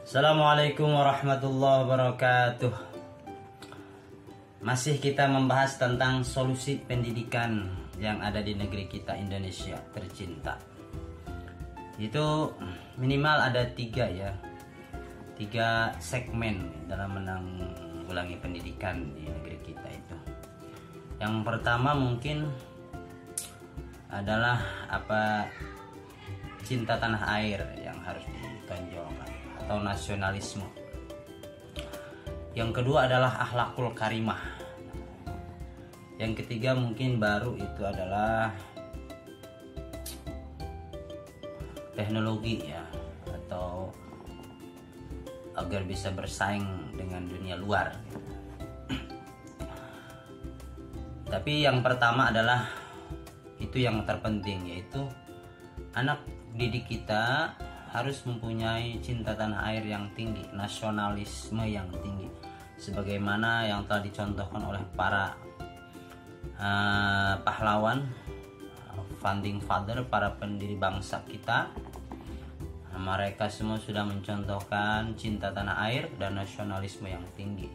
Assalamualaikum warahmatullahi wabarakatuh. Masih kita membahas tentang solusi pendidikan yang ada di negeri kita Indonesia tercinta. Itu minimal ada tiga segmen dalam menanggulangi pendidikan di negeri kita itu. Yang pertama mungkin adalah cinta tanah air yang harus ditonjolkan atau nasionalisme. Yang kedua adalah akhlakul karimah. Yang ketiga mungkin baru itu adalah teknologi atau agar bisa bersaing dengan dunia luar. Tapi yang pertama adalah itu yang terpenting, yaitu anak didik kita harus mempunyai cinta tanah air yang tinggi, nasionalisme yang tinggi, sebagaimana yang telah dicontohkan oleh para pahlawan, founding father, para pendiri bangsa kita. Mereka semua sudah mencontohkan cinta tanah air dan nasionalisme yang tinggi.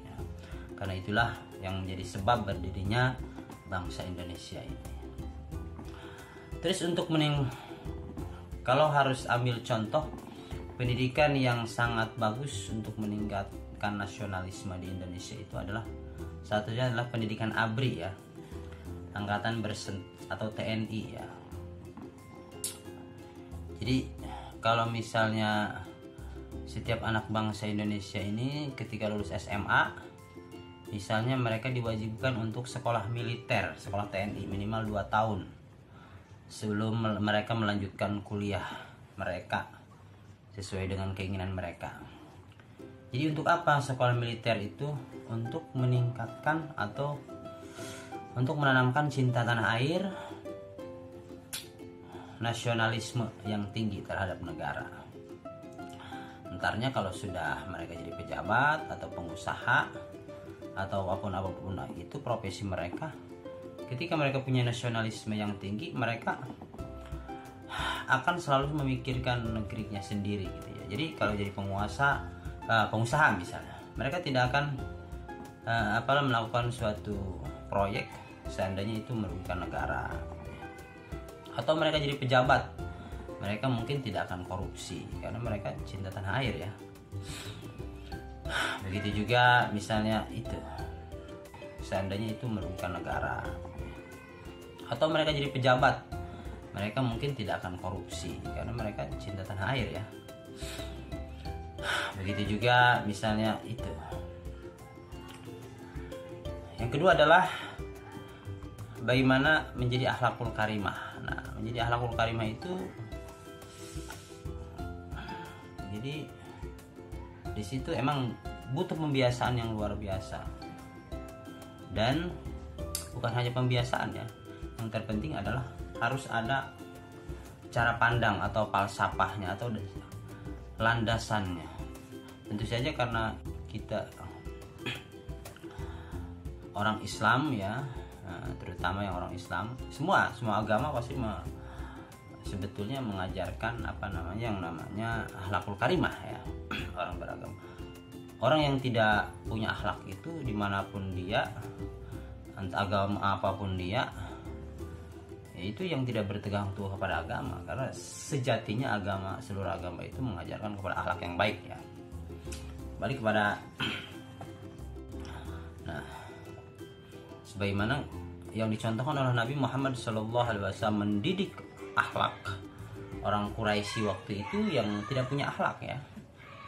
Karena itulah yang menjadi sebab berdirinya bangsa Indonesia ini. Terus kalau harus ambil contoh pendidikan yang sangat bagus untuk meningkatkan nasionalisme di Indonesia, itu adalah satunya adalah pendidikan ABRI Angkatan atau TNI Jadi kalau misalnya setiap anak bangsa Indonesia ini ketika lulus SMA, misalnya mereka diwajibkan untuk sekolah militer, sekolah TNI minimal 2 tahun sebelum mereka melanjutkan kuliah mereka sesuai dengan keinginan mereka. Jadi untuk apa sekolah militer itu? Untuk meningkatkan atau untuk menanamkan cinta tanah air, nasionalisme yang tinggi terhadap negara. Entarnya kalau sudah mereka jadi pejabat atau pengusaha atau apapun itu profesi mereka, ketika mereka punya nasionalisme yang tinggi, mereka akan selalu memikirkan negerinya sendiri gitu ya. Jadi kalau jadi pengusaha misalnya, mereka tidak akan melakukan suatu proyek seandainya itu merugikan negara. Atau mereka jadi pejabat, mereka mungkin tidak akan korupsi karena mereka cinta tanah air ya. Begitu juga misalnya itu, seandainya itu merugikan negara. Atau mereka jadi pejabat, mereka mungkin tidak akan korupsi karena mereka cinta tanah air ya. Begitu juga misalnya itu. Yang kedua adalah bagaimana menjadi akhlakul karimah. Nah, menjadi akhlakul karimah itu, jadi di situ emang butuh pembiasaan yang luar biasa. Dan bukan hanya pembiasaan ya, yang terpenting adalah harus ada cara pandang atau falsafahnya atau landasannya. Tentu saja karena kita orang Islam ya, terutama yang orang Islam, semua agama pasti sebetulnya mengajarkan yang namanya akhlakul karimah ya. Orang beragama, orang yang tidak punya akhlak itu dimanapun dia, entah agama apapun dia, itu yang tidak berpegang teguh kepada agama. Karena sejatinya seluruh agama itu mengajarkan kepada akhlak yang baik ya. Balik kepada sebagaimana yang dicontohkan oleh Nabi Muhammad SAW mendidik akhlak orang Quraisy waktu itu yang tidak punya akhlak ya.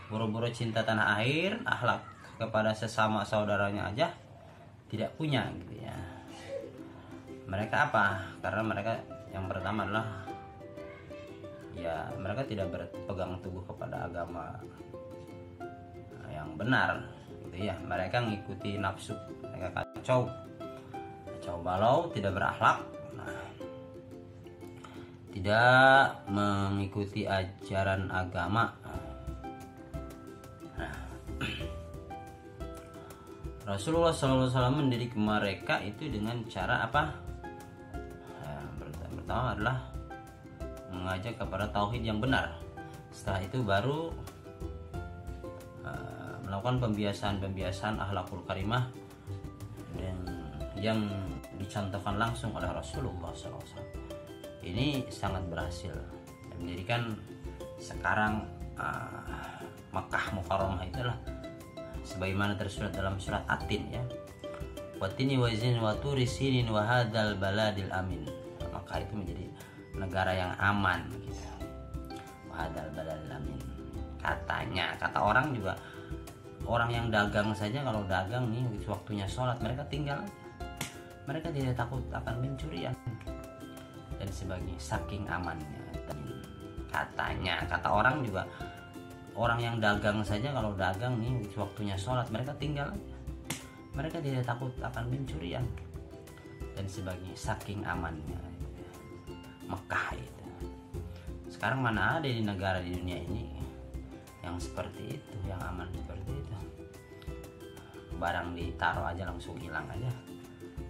Boro-boro cinta tanah air, akhlak kepada sesama saudaranya aja tidak punya gitu ya. Mereka apa? Karena mereka yang pertama adalah ya mereka tidak berpegang teguh kepada agama yang benar gitu ya. Mereka ngikuti nafsu, mereka kacau balau, tidak berakhlak, tidak mengikuti ajaran agama. Rasulullah SAW mendidik mereka itu dengan cara apa? Pertama adalah mengajak kepada tauhid yang benar. Setelah itu baru melakukan pembiasaan akhlakul karimah dan yang dicontohkan langsung oleh Rasulullah SAW. Ini sangat berhasil dan menjadikan sekarang Makkah Mukarramah itulah sebagaimana tersurat dalam surat At-Tin ya. Watini wazin wa turi sinin wa hadzal baladil amin. Maka itu menjadi negara yang aman gitu. Wa hadzal baladil amin. Katanya, kata orang juga, orang yang dagang saja kalau dagang nih waktunya sholat mereka tinggal, mereka tidak takut akan pencurian dan sebagainya, saking amannya. Dan katanya, kata orang juga, orang yang dagang saja kalau dagang nih waktunya sholat mereka tinggal, mereka tidak takut akan pencurian dan sebagainya, saking amannya Mekah itu. Sekarang mana ada di negara di dunia ini yang seperti itu, yang aman seperti itu. Barang ditaruh aja langsung hilang aja.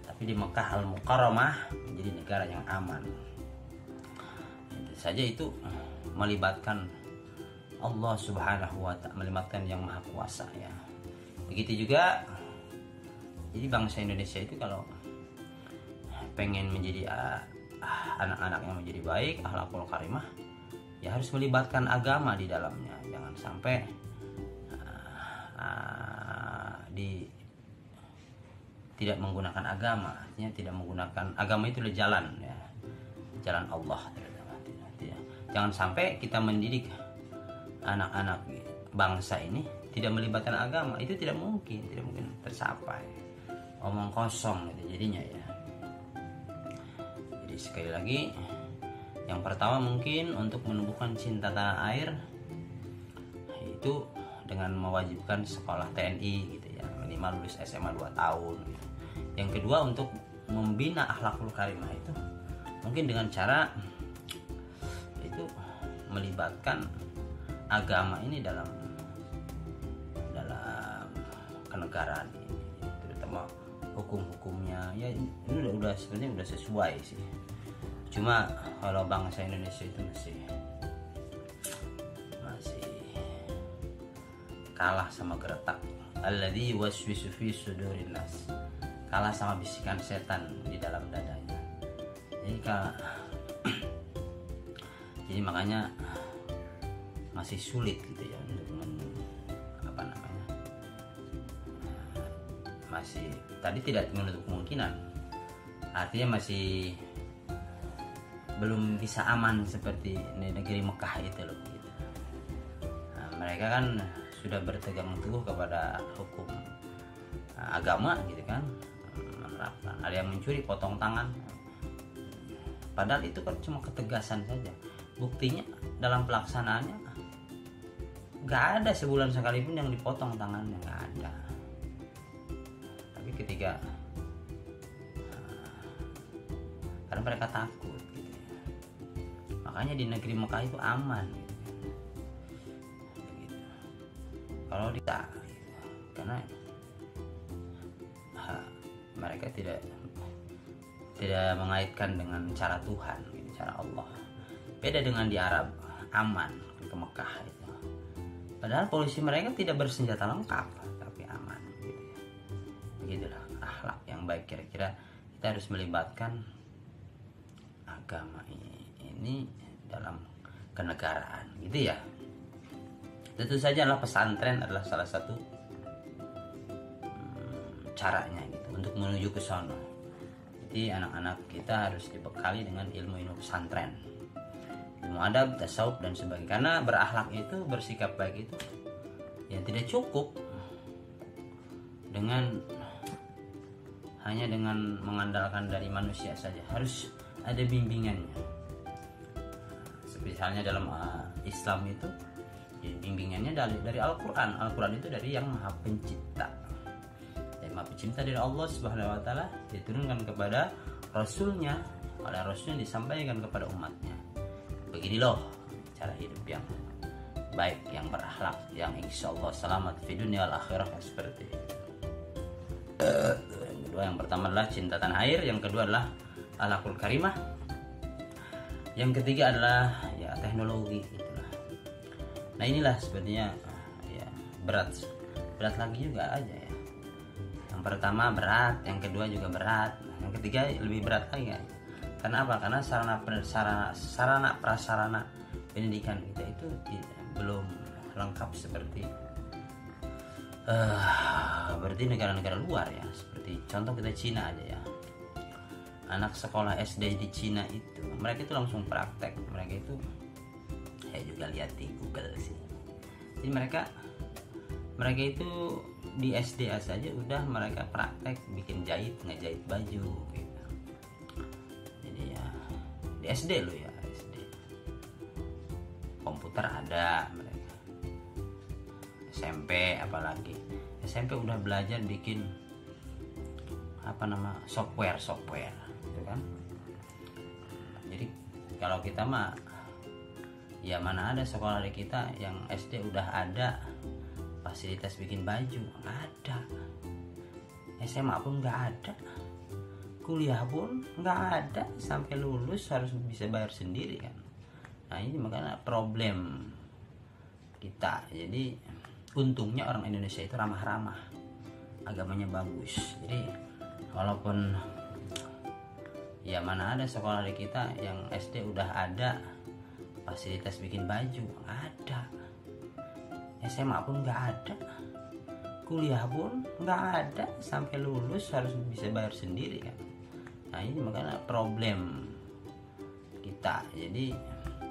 Tapi di Mekah Al-Mukarramah menjadi negara yang aman. Itu saja itu melibatkan Allah Subhanahu wa Ta'ala, melibatkan yang Maha Kuasa ya. Begitu juga jadi bangsa Indonesia itu kalau pengen menjadi anak-anak yang menjadi baik, akhlakul karimah, ya harus melibatkan agama di dalamnya. Jangan sampai tidak menggunakan agama, artinya tidak menggunakan agama itu adalah jalan ya, jalan Allah. Jangan sampai kita mendidik anak-anak bangsa ini tidak melibatkan agama, itu tidak mungkin tercapai, omong kosong gitu jadinya ya. Jadi sekali lagi, yang pertama mungkin untuk menumbuhkan cinta tanah air itu dengan mewajibkan sekolah TNI gitu ya, minimal lulus SMA 2 tahun gitu. Yang kedua untuk membina akhlakul karimah itu mungkin dengan cara itu melibatkan agama ini dalam kenegaraan ini, terutama hukum-hukumnya ya. Ini udah sebenarnya udah sesuai sih, cuma kalau bangsa Indonesia itu masih kalah sama geretak, alladzi waswisu fi sudurin nas, kalah sama bisikan setan di dalam dadanya. Jadi makanya masih sulit gitu ya untuk masih tadi tidak menutup kemungkinan, artinya masih belum bisa aman seperti negeri Mekah itu loh gitu. Nah, mereka kan sudah bertegang teguh kepada hukum agama gitu kan, menerapkan. Ada yang mencuri potong tangan, padahal itu kan cuma ketegasan saja, buktinya dalam pelaksanaannya nggak ada sebulan sekalipun yang dipotong tangannya, nggak ada. Tapi ketika karena mereka takut gitu. Makanya di negeri Mekah itu aman gitu. Kalau kita gitu. Karena mereka tidak mengaitkan dengan cara Tuhan gitu, cara Allah. Beda dengan di Arab, aman ke Mekah itu. Padahal polisi mereka tidak bersenjata lengkap, tapi aman gitu. Begitulah akhlak yang baik. Kira-kira kita harus melibatkan agama ini dalam kenegaraan gitu ya. Tentu saja adalah pesantren adalah salah satu caranya gitu untuk menuju ke sana. Jadi anak-anak kita harus dibekali dengan ilmu-ilmu pesantren, ilmu adab, tasawuf dan sebagainya. Karena berakhlak itu, bersikap baik itu ya tidak cukup hanya dengan mengandalkan dari manusia saja, harus ada bimbingannya. Seperti halnya dalam Islam itu bimbingannya dari Al-Quran. Al-Quran itu dari yang Maha Pencipta. Dari Maha Pencipta, dari Allah Subhanahu wa Ta'ala, diturunkan kepada Rasulnya, oleh Rasulnya disampaikan kepada umatnya. Begini loh cara hidup yang baik, yang berakhlak, yang insya Allah selamat di dunia wal akhirah, seperti itu. Yang kedua, yang pertama adalah cinta tanah air, yang kedua adalah akhlakul karimah, yang ketiga adalah ya teknologi itulah. Nah inilah sebenarnya ya berat lagi juga aja ya. Yang pertama berat, yang kedua juga berat, yang ketiga lebih berat lagi ya. Karena apa? Karena sarana prasarana pendidikan kita itu belum lengkap seperti berarti negara-negara luar ya. Seperti contoh kita Cina aja ya. Anak sekolah SD di Cina itu mereka itu langsung praktek. Mereka itu saya juga lihat di Google sih. Jadi mereka itu di SD saja udah mereka praktek bikin ngejahit baju gitu. Jadi ya di SD loh ya, SD. Komputer ada mereka. SMP apalagi. SMP udah belajar bikin software gitu kan. Jadi kalau kita mah ya mana ada sekolah di kita yang SD udah ada fasilitas bikin baju, nggak ada. SMA pun nggak ada, kuliah pun nggak ada, sampai lulus harus bisa bayar sendiri kan. Nah ini makanya problem kita. Jadi untungnya orang Indonesia itu ramah-ramah, agamanya bagus. Jadi walaupun ya mana ada sekolah di kita yang SD udah ada fasilitas bikin baju, nggak ada. SMA pun nggak ada, kuliah pun nggak ada, sampai lulus harus bisa bayar sendiri kan. Nah ini makanya problem kita. Jadi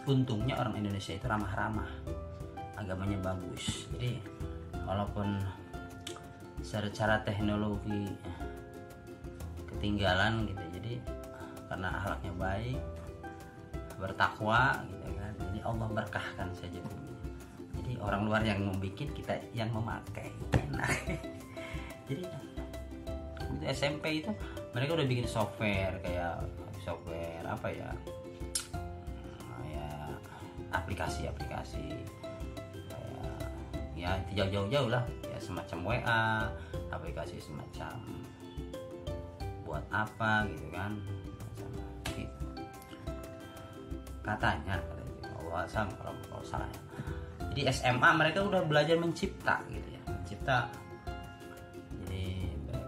untungnya orang Indonesia itu ramah-ramah, agamanya bagus. Jadi walaupun secara teknologi ketinggalan gitu, jadi karena akhlaknya baik, bertakwa gitu kan, jadi Allah berkahkan saja bumi. Jadi orang luar yang membuat, kita yang memakai, enak. Jadi itu SMP itu mereka udah bikin software, kayak software apa ya, aplikasi-aplikasi kayak ya jauh-jauh lah ya, semacam WA, aplikasi semacam buat apa gitu kan, gitu. Katanya Allah kalau salah ya. Jadi SMA mereka udah belajar mencipta gitu ya, jadi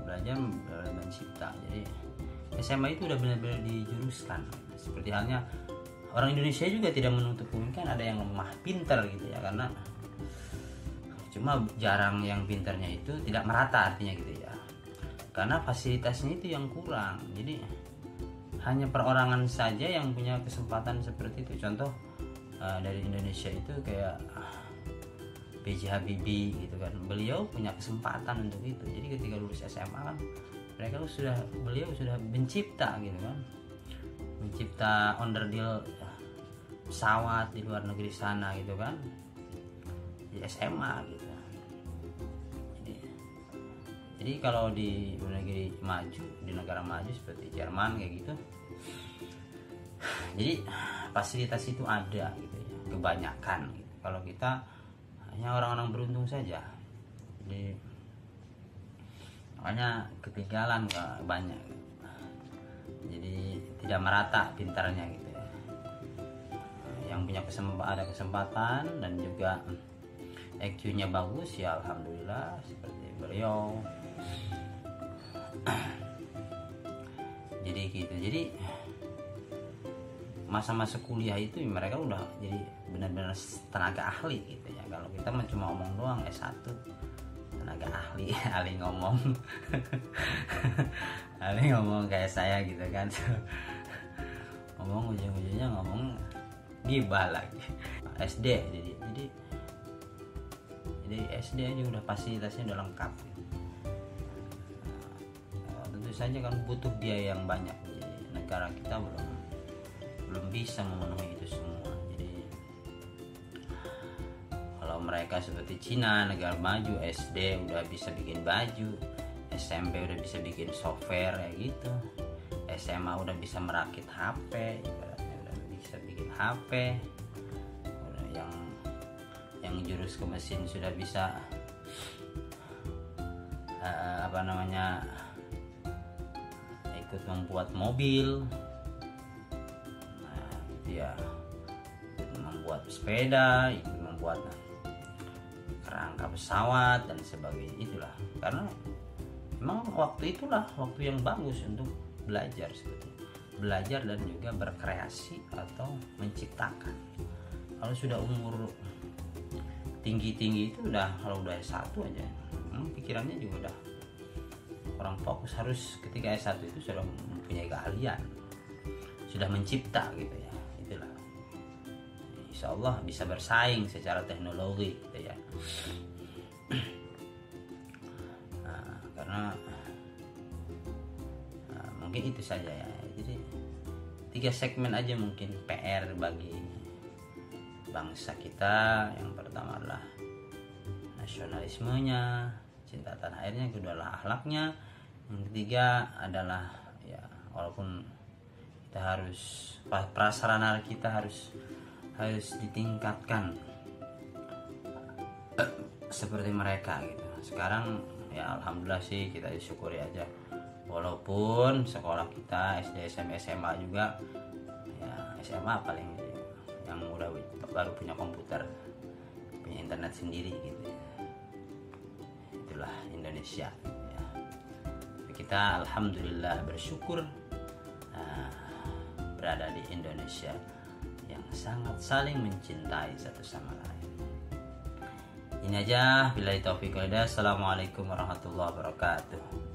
belajar mencipta. Jadi SMA itu udah benar-benar dijuruskan. Seperti halnya orang Indonesia juga tidak menutup kemungkinan ada yang lemah pintar gitu ya, karena cuma jarang yang pintarnya itu tidak merata artinya gitu ya, karena fasilitasnya itu yang kurang. Jadi hanya perorangan saja yang punya kesempatan seperti itu. Contoh dari Indonesia itu kayak B.J. Habibie gitu kan, beliau punya kesempatan untuk itu. Jadi ketika lulus SMA kan beliau sudah mencipta gitu kan, mencipta onderdil pesawat di luar negeri sana gitu kan, di SMA gitu. Jadi kalau di negeri maju, di negara maju seperti Jerman kayak gitu, jadi fasilitas itu ada gitu ya, kebanyakan gitu. Kalau kita hanya orang-orang beruntung saja, jadi makanya ketinggalan banyak, jadi tidak merata pintarnya gitu ya. Yang punya kesempatan dan juga EQ-nya bagus ya alhamdulillah, seperti beliau. Jadi gitu. Jadi masa-masa kuliah itu mereka udah jadi benar-benar tenaga ahli gitu ya. Kalau kita cuma omong doang S1, tenaga ahli, ahli ngomong. Ahli ngomong kayak saya gitu kan. Ngomong ujung-ujungnya ngomong gibah lagi. SD jadi SD aja udah fasilitasnya udah lengkap. Tentu saja kan butuh biaya yang banyak. Jadi negara kita belum bisa memenuhi itu semua. Jadi kalau mereka seperti Cina, negara maju, SD udah bisa bikin baju, SMP udah bisa bikin software kayak gitu, SMA udah bisa merakit HP, ibaratnya udah bisa bikin HP, yang jurus ke mesin sudah bisa ikut membuat mobil, ikut membuat sepeda, ikut membuat kerangka pesawat dan sebagainya. Itulah karena memang waktu itulah waktu yang bagus untuk belajar sebetulnya, belajar dan juga berkreasi atau menciptakan. Kalau sudah umur tinggi itu udah, kalau udah S1 aja pikirannya juga udah kurang fokus. Harus ketika S1 itu sudah mempunyai keahlian, sudah mencipta gitu ya. Itulah insya Allah bisa bersaing secara teknologi gitu ya. Karena mungkin itu saja ya. Jadi 3 segmen aja mungkin PR bagi bangsa kita. Yang pertama adalah nasionalismenya, cinta tanah airnya. Yang kedua adalah akhlaknya. Yang ketiga adalah ya, walaupun kita harus prasarana kita harus ditingkatkan seperti mereka gitu. Sekarang ya alhamdulillah sih kita disyukuri aja, walaupun sekolah kita SD, SMP, SMA juga ya, SMA paling yang udah baru punya komputer, punya internet sendiri gitu ya. Itulah Indonesia ya. Kita alhamdulillah bersyukur berada di Indonesia yang sangat saling mencintai satu sama lain. Ini aja, billahi taufiq wal hidayah. Assalamualaikum warahmatullahi wabarakatuh.